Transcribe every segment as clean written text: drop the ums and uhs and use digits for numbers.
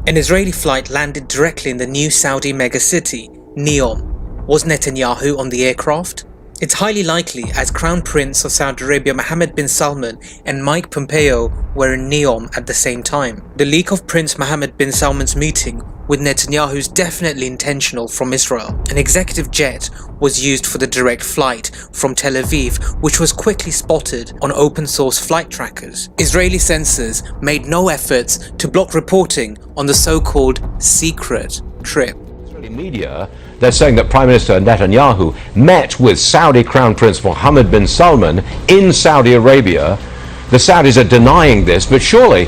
An Israeli flight landed directly in the new Saudi megacity, NEOM. Was Netanyahu on the aircraft? It's highly likely, as Crown Prince of Saudi Arabia Mohammed bin Salman and Mike Pompeo were in NEOM at the same time. The leak of Prince Mohammed bin Salman's meeting with Netanyahu is definitely intentional from Israel. An executive jet was used for the direct flight from Tel Aviv, which was quickly spotted on open source flight trackers. Israeli censors made no efforts to block reporting on the so-called secret trip. Media, they're saying that Prime Minister Netanyahu met with Saudi Crown Prince Mohammed bin Salman in Saudi Arabia. The Saudis are denying this, but surely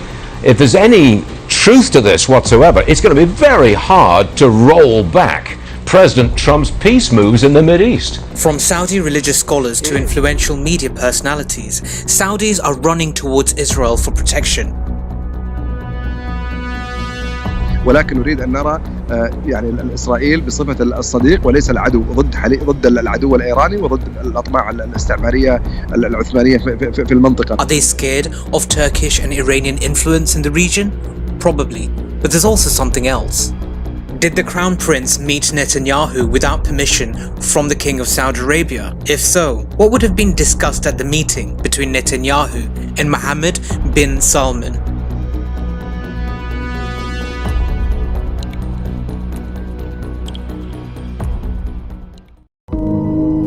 if there's any truth to this whatsoever, it's going to be very hard to roll back President Trump's peace moves in the Mideast. From Saudi religious scholars to influential media personalities, Saudis are running towards Israel for protection. ولكن نريد أن نرى يعني إسرائيل بصفة الصديق وليس العدو، ضد العدو الإيراني وضد الأطماع الاستعمارية العثمانية في المنطقة. Are they scared of Turkish and Iranian influence in the region? Probably, but there's also something else. Did the Crown Prince meet Netanyahu without permission from the King of Saudi Arabia? If so, what would have been discussed at the meeting between Netanyahu and Mohammed bin Salman?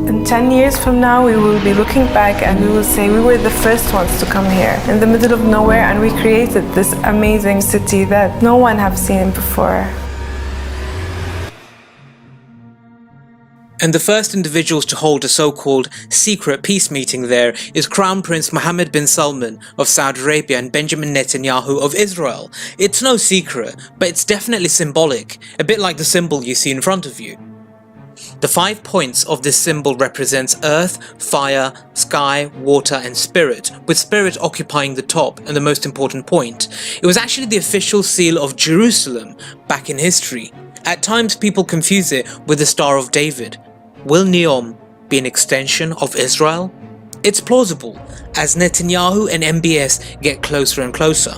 In 10 years from now, we will be looking back and we will say we were the first ones to come here in the middle of nowhere, and we created this amazing city that no one have seen before. And the first individuals to hold a so-called secret peace meeting there is Crown Prince Mohammed bin Salman of Saudi Arabia and Benjamin Netanyahu of Israel. It's no secret, but it's definitely symbolic, a bit like the symbol you see in front of you. The 5 points of this symbol represents earth, fire, sky, water and spirit, with spirit occupying the top and the most important point. It was actually the official seal of Jerusalem back in history. At times people confuse it with the Star of David. Will NEOM be an extension of Israel? It's plausible, as Netanyahu and MBS get closer and closer.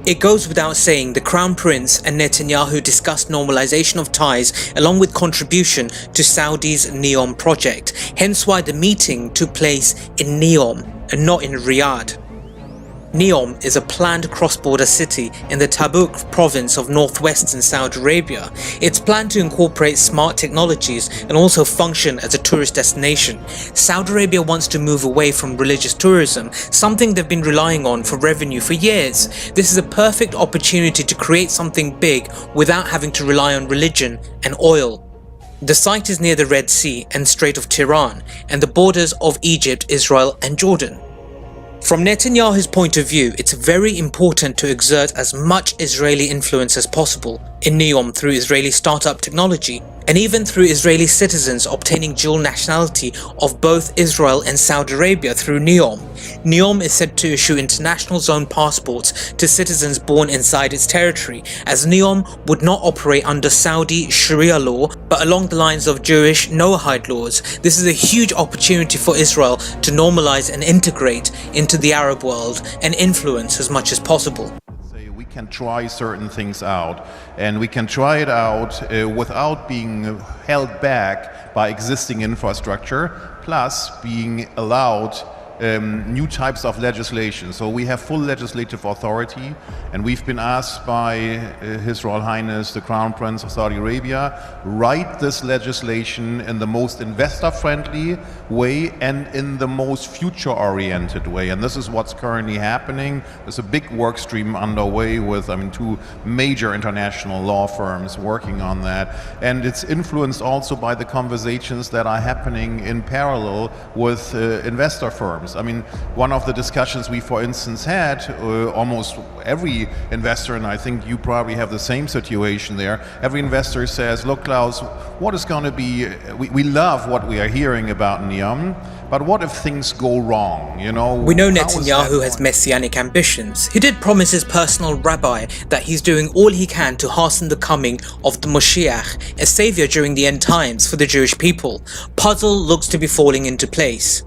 It goes without saying the Crown Prince and Netanyahu discussed normalization of ties along with contribution to Saudi's NEOM project, hence why the meeting took place in NEOM and not in Riyadh. NEOM is a planned cross-border city in the Tabuk province of northwestern Saudi Arabia. It's planned to incorporate smart technologies and also function as a tourist destination. Saudi Arabia wants to move away from religious tourism, something they've been relying on for revenue for years. This is a perfect opportunity to create something big without having to rely on religion and oil. The site is near the Red Sea and Strait of Tiran and the borders of Egypt, Israel and Jordan. From Netanyahu's point of view, it's very important to exert as much Israeli influence as possible in NEOM through Israeli startup technology, and even through Israeli citizens obtaining dual nationality of both Israel and Saudi Arabia through NEOM. NEOM is said to issue international zone passports to citizens born inside its territory, as NEOM would not operate under Saudi Sharia law but along the lines of Jewish Noahide laws. This is a huge opportunity for Israel to normalize and integrate into the Arab world and influence as much as possible. We can try certain things out, and we can try it out without being held back by existing infrastructure, plus being allowed new types of legislation. So we have full legislative authority, and we've been asked by His Royal Highness the Crown Prince of Saudi Arabia, write this legislation in the most investor-friendly way and in the most future-oriented way. And this is what's currently happening. There's a big work stream underway with, two major international law firms working on that. And it's influenced also by the conversations that are happening in parallel with investor firms. One of the discussions we, for instance, had, almost every investor, and I think you probably have the same situation there, every investor says, look, Klaus, what is going to be, we love what we are hearing about NEOM, but what if things go wrong, We know Netanyahu has messianic ambitions. He did promise his personal rabbi that he's doing all he can to hasten the coming of the Moshiach, a savior during the end times for the Jewish people. Puzzle looks to be falling into place.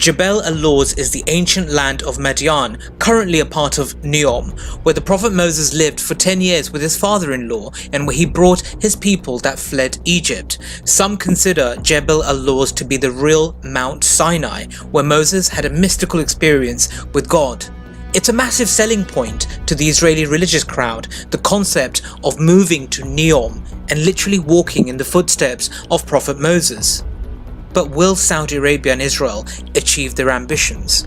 Jebel al-Lawz is the ancient land of Madian, currently a part of NEOM, where the Prophet Moses lived for 10 years with his father-in-law and where he brought his people that fled Egypt. Some consider Jebel al-Lawz to be the real Mount Sinai, where Moses had a mystical experience with God. It's a massive selling point to the Israeli religious crowd, the concept of moving to NEOM and literally walking in the footsteps of Prophet Moses. But will Saudi Arabia and Israel achieve their ambitions?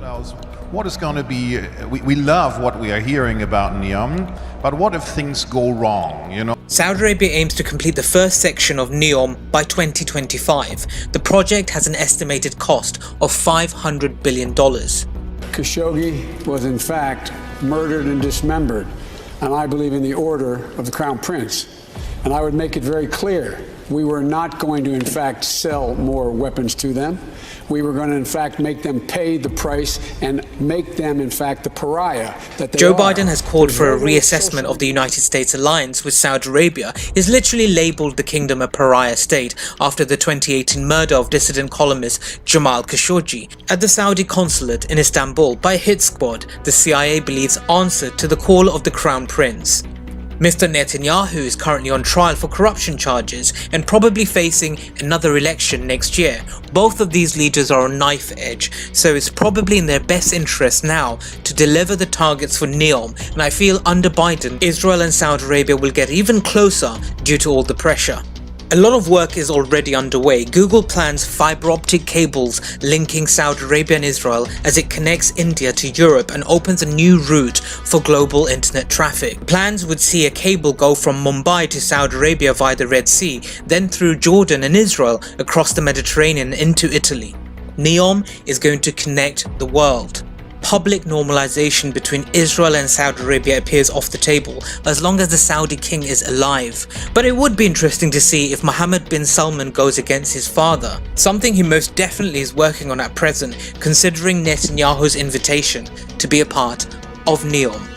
What is going to be, we love what we are hearing about NEOM, but what if things go wrong, you know? Saudi Arabia aims to complete the first section of NEOM by 2025. The project has an estimated cost of $500 billion. Khashoggi was in fact murdered and dismembered, and I believe in the order of the Crown Prince. And I would make it very clear, we were not going to in fact sell more weapons to them. We were going to in fact make them pay the price and make them in fact the pariah that they are. Joe Biden has called for a reassessment of the United States alliance with Saudi Arabia. He's literally labelled the kingdom a pariah state after the 2018 murder of dissident columnist Jamal Khashoggi at the Saudi consulate in Istanbul by a hit squad the CIA believes answered to the call of the Crown Prince. Mr. Netanyahu is currently on trial for corruption charges and probably facing another election next year. Both of these leaders are on knife edge, so it's probably in their best interest now to deliver the targets for NEOM, and I feel under Biden, Israel and Saudi Arabia will get even closer due to all the pressure. A lot of work is already underway. Google plans fiber optic cables linking Saudi Arabia and Israel as it connects India to Europe and opens a new route for global internet traffic. Plans would see a cable go from Mumbai to Saudi Arabia via the Red Sea, then through Jordan and Israel across the Mediterranean into Italy. NEOM is going to connect the world. Public normalization between Israel and Saudi Arabia appears off the table as long as the Saudi king is alive. But it would be interesting to see if Mohammed bin Salman goes against his father, something he most definitely is working on at present, considering Netanyahu's invitation to be a part of NEOM.